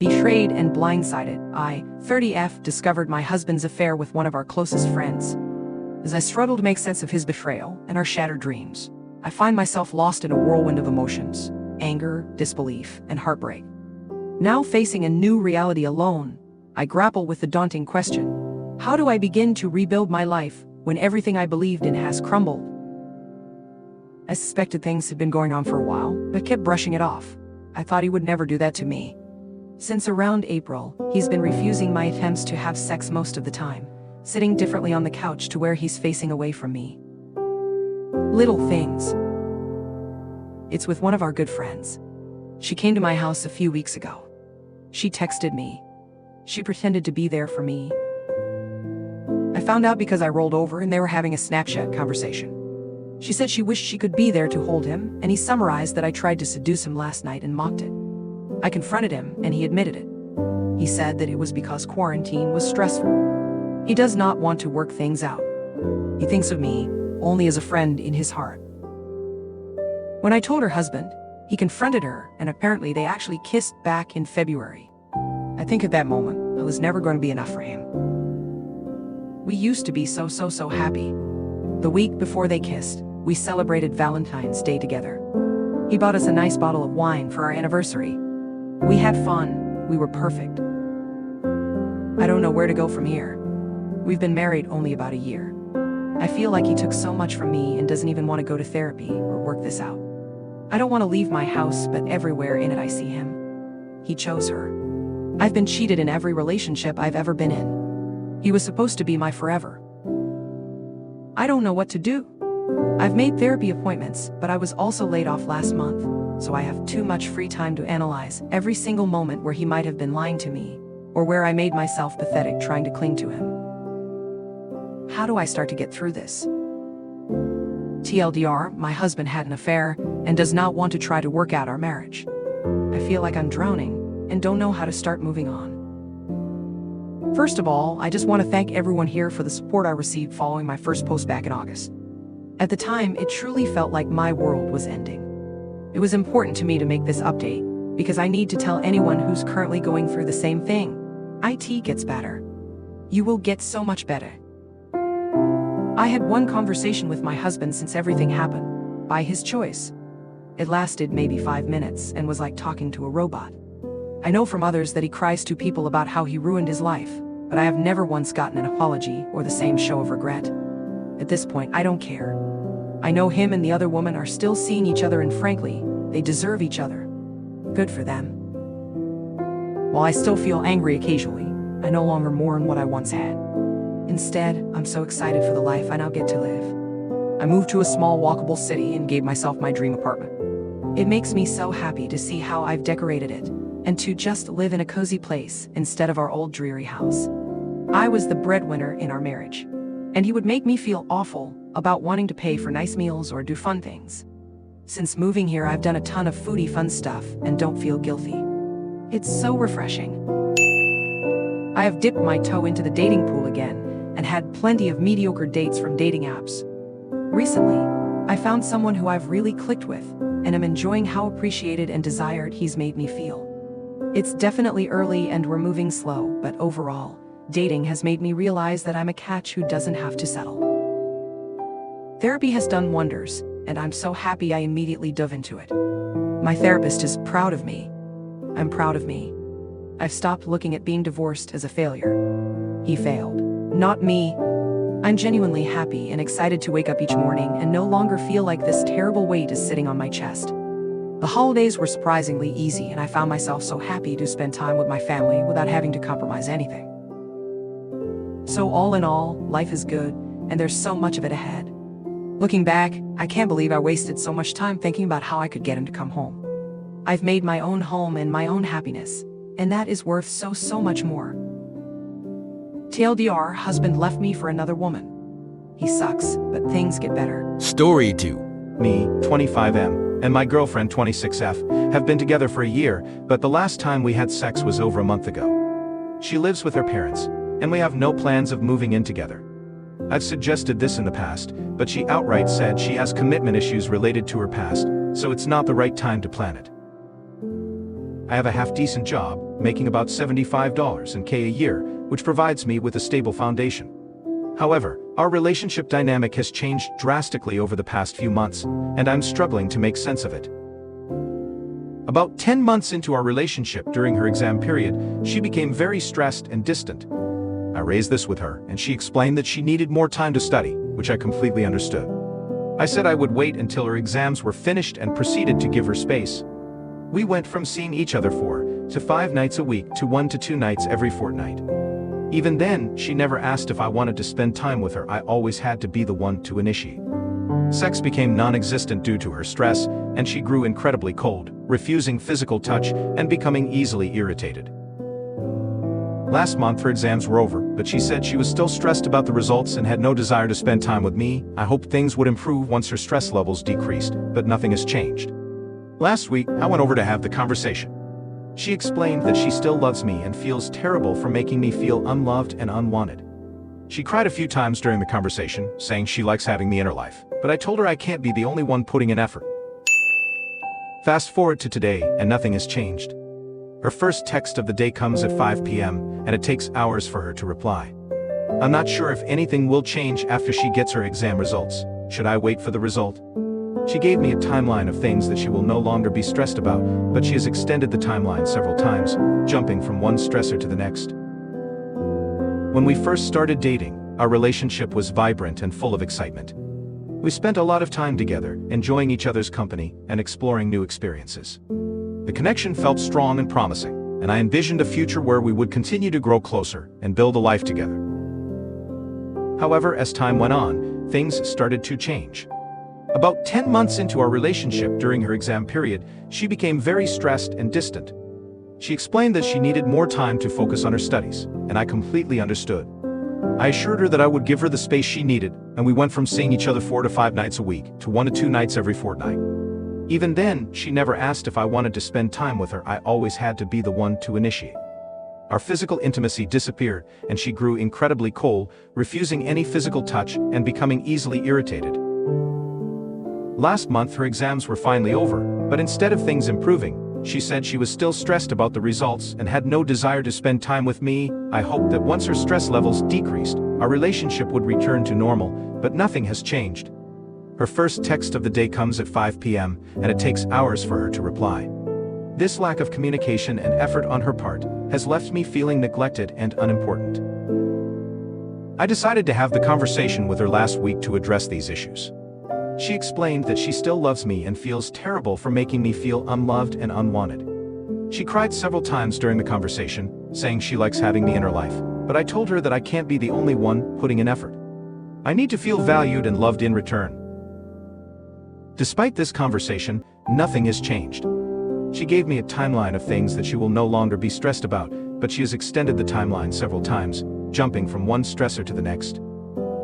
Betrayed and blindsided, I, 30F, discovered my husband's affair with one of our closest friends. As I struggle to make sense of his betrayal and our shattered dreams, I find myself lost in a whirlwind of emotions, anger, disbelief, and heartbreak. Now facing a new reality alone, I grapple with the daunting question: how do I begin to rebuild my life when everything I believed in has crumbled? I suspected things had been going on for a while, but kept brushing it off. I thought he would never do that to me. Since around April, he's been refusing my attempts to have sex most of the time, sitting differently on the couch to where he's facing away from me. Little things. It's with one of our good friends. She came to my house a few weeks ago. She texted me. She pretended to be there for me. I found out because I rolled over and they were having a Snapchat conversation. She said she wished she could be there to hold him, and he summarized that I tried to seduce him last night and mocked it. I confronted him, and he admitted it. He said that it was because quarantine was stressful. He does not want to work things out. He thinks of me only as a friend in his heart. When I told her husband, he confronted her, and apparently they actually kissed back in February. I think at that moment, I was never going to be enough for him. We used to be so happy. The week before they kissed, we celebrated Valentine's Day together. He bought us a nice bottle of wine for our anniversary. We had fun. We were perfect. I don't know where to go from here. We've been married only about a year. I feel like he took so much from me and doesn't even want to go to therapy or work this out. I don't want to leave my house, but everywhere in it I see him. He chose her. I've been cheated in every relationship I've ever been in. He was supposed to be my forever. I don't know what to do. I've made therapy appointments, but I was also laid off last month, so I have too much free time to analyze every single moment where he might have been lying to me, or where I made myself pathetic trying to cling to him. How do I start to get through this? TLDR, my husband had an affair and does not want to try to work out our marriage. I feel like I'm drowning and don't know how to start moving on. First of all, I just want to thank everyone here for the support I received following my first post back in August. At the time, it truly felt like my world was ending. It was important to me to make this update because I need to tell anyone who's currently going through the same thing. IT gets better. You will get so much better. I had one conversation with my husband since everything happened, by his choice. It lasted maybe 5 minutes and was like talking to a robot. I know from others that he cries to people about how he ruined his life, but I have never once gotten an apology or the same show of regret. At this point, I don't care. I know him and the other woman are still seeing each other, and frankly, they deserve each other. Good for them. While I still feel angry occasionally, I no longer mourn what I once had. Instead, I'm so excited for the life I now get to live. I moved to a small walkable city and gave myself my dream apartment. It makes me so happy to see how I've decorated it, and to just live in a cozy place instead of our old dreary house. I was the breadwinner in our marriage, and he would make me feel awful about wanting to pay for nice meals or do fun things. Since moving here, I've done a ton of foodie fun stuff and don't feel guilty. It's so refreshing. I have dipped my toe into the dating pool again and had plenty of mediocre dates from dating apps. Recently, I found someone who I've really clicked with, and am enjoying how appreciated and desired he's made me feel. It's definitely early and we're moving slow, but overall, dating has made me realize that I'm a catch who doesn't have to settle. Therapy has done wonders, and I'm so happy I immediately dove into it. My therapist is proud of me. I'm proud of me. I've stopped looking at being divorced as a failure. He failed, not me. I'm genuinely happy and excited to wake up each morning and no longer feel like this terrible weight is sitting on my chest. The holidays were surprisingly easy, and I found myself so happy to spend time with my family without having to compromise anything. So all in all, life is good, and there's so much of it ahead. Looking back, I can't believe I wasted so much time thinking about how I could get him to come home. I've made my own home and my own happiness, and that is worth so much more. TLDR, husband left me for another woman. He sucks, but things get better. Story 2. Me, 25M, and my girlfriend, 26F, have been together for a year, but the last time we had sex was over a month ago. She lives with her parents, and we have no plans of moving in together. I've suggested this in the past, but she outright said she has commitment issues related to her past, so it's not the right time to plan it. I have a half-decent job, making about $75K a year, which provides me with a stable foundation. However, our relationship dynamic has changed drastically over the past few months, and I'm struggling to make sense of it. About 10 months into our relationship during her exam period, she became very stressed and distant. I raised this with her, and she explained that she needed more time to study, which I completely understood. I said I would wait until her exams were finished and proceeded to give her space. We went from seeing each other 4 to 5 nights a week to 1 to 2 nights every fortnight. Even then, she never asked if I wanted to spend time with her. I always had to be the one to initiate. Sex became non-existent due to her stress, and she grew incredibly cold, refusing physical touch and becoming easily irritated. Last month her exams were over, but she said she was still stressed about the results and had no desire to spend time with me. I hoped things would improve once her stress levels decreased, but nothing has changed. Last week, I went over to have the conversation. She explained that she still loves me and feels terrible for making me feel unloved and unwanted. She cried a few times during the conversation, saying she likes having me in her life, but I told her I can't be the only one putting in effort. Fast forward to today, and nothing has changed. Her first text of the day comes at 5 p.m., and it takes hours for her to reply. I'm not sure if anything will change after she gets her exam results. Should I wait for the result? She gave me a timeline of things that she will no longer be stressed about, but she has extended the timeline several times, jumping from one stressor to the next. When we first started dating, our relationship was vibrant and full of excitement. We spent a lot of time together, enjoying each other's company and exploring new experiences. The connection felt strong and promising, and I envisioned a future where we would continue to grow closer and build a life together. However, as time went on, things started to change. About 10 months into our relationship during her exam period, she became very stressed and distant. She explained that she needed more time to focus on her studies, and I completely understood. I assured her that I would give her the space she needed, and we went from seeing each other 4 to 5 nights a week to 1 to 2 nights every fortnight. Even then, she never asked if I wanted to spend time with her. I always had to be the one to initiate. Our physical intimacy disappeared, and she grew incredibly cold, refusing any physical touch and becoming easily irritated. Last month her exams were finally over, but instead of things improving, she said she was still stressed about the results and had no desire to spend time with me. I hoped that once her stress levels decreased, our relationship would return to normal, but nothing has changed. Her first text of the day comes at 5 p.m., and it takes hours for her to reply. This lack of communication and effort on her part has left me feeling neglected and unimportant. I decided to have the conversation with her last week to address these issues. She explained that she still loves me and feels terrible for making me feel unloved and unwanted. She cried several times during the conversation, saying she likes having me in her life, but I told her that I can't be the only one putting in effort. I need to feel valued and loved in return. Despite this conversation, nothing has changed. She gave me a timeline of things that she will no longer be stressed about, but she has extended the timeline several times, jumping from one stressor to the next.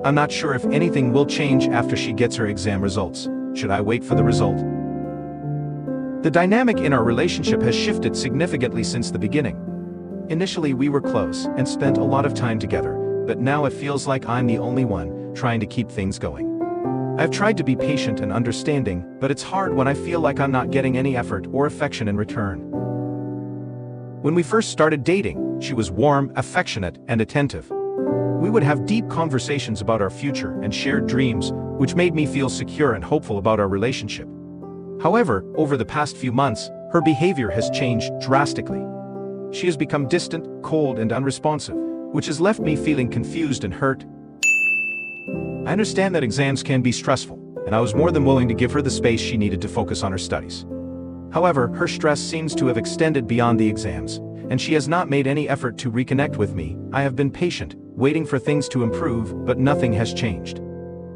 I'm not sure if anything will change after she gets her exam results. Should I wait for the result? The dynamic in our relationship has shifted significantly since the beginning. Initially we were close and spent a lot of time together, but now it feels like I'm the only one trying to keep things going. I've tried to be patient and understanding, but it's hard when I feel like I'm not getting any effort or affection in return. When we first started dating, she was warm, affectionate, and attentive. We would have deep conversations about our future and shared dreams, which made me feel secure and hopeful about our relationship. However, over the past few months, her behavior has changed drastically. She has become distant, cold, and unresponsive, which has left me feeling confused and hurt. I understand that exams can be stressful, and I was more than willing to give her the space she needed to focus on her studies. However, her stress seems to have extended beyond the exams, and she has not made any effort to reconnect with me. I have been patient, waiting for things to improve, but nothing has changed.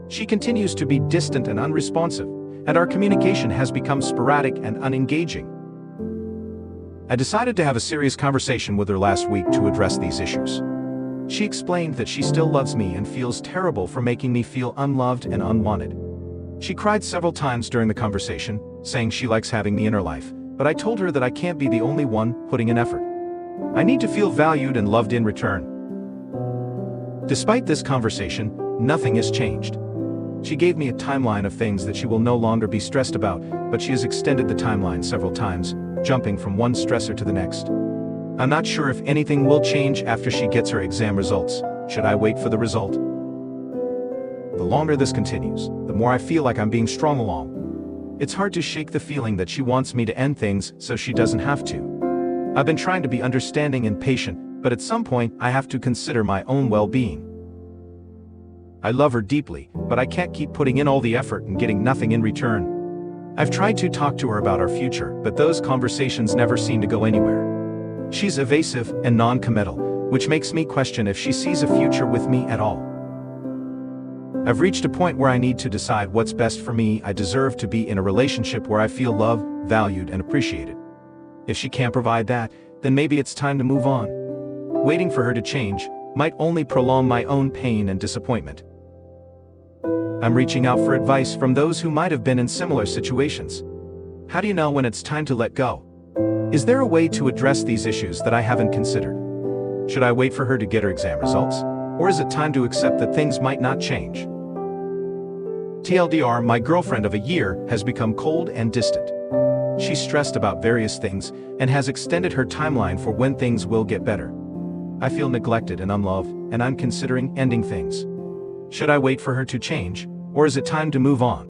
She continues to be distant and unresponsive, and our communication has become sporadic and unengaging. I decided to have a serious conversation with her last week to address these issues. She explained that she still loves me and feels terrible for making me feel unloved and unwanted. She cried several times during the conversation, saying she likes having me in her life, but I told her that I can't be the only one putting in effort. I need to feel valued and loved in return. Despite this conversation, nothing has changed. She gave me a timeline of things that she will no longer be stressed about, but she has extended the timeline several times, jumping from one stressor to the next. I'm not sure if anything will change after she gets her exam results. Should I wait for the result? The longer this continues, the more I feel like I'm being strung along. It's hard to shake the feeling that she wants me to end things so she doesn't have to. I've been trying to be understanding and patient, but at some point I have to consider my own well-being. I love her deeply, but I can't keep putting in all the effort and getting nothing in return. I've tried to talk to her about our future, but those conversations never seem to go anywhere. She's evasive and non-committal, which makes me question if she sees a future with me at all. I've reached a point where I need to decide what's best for me. I deserve to be in a relationship where I feel loved, valued, and appreciated. If she can't provide that, then maybe it's time to move on. Waiting for her to change might only prolong my own pain and disappointment. I'm reaching out for advice from those who might have been in similar situations. How do you know when it's time to let go? Is there a way to address these issues that I haven't considered? Should I wait for her to get her exam results? Or is it time to accept that things might not change? TLDR, my girlfriend of a year has become cold and distant. She's stressed about various things and has extended her timeline for when things will get better. I feel neglected and unloved, and I'm considering ending things. Should I wait for her to change, or is it time to move on?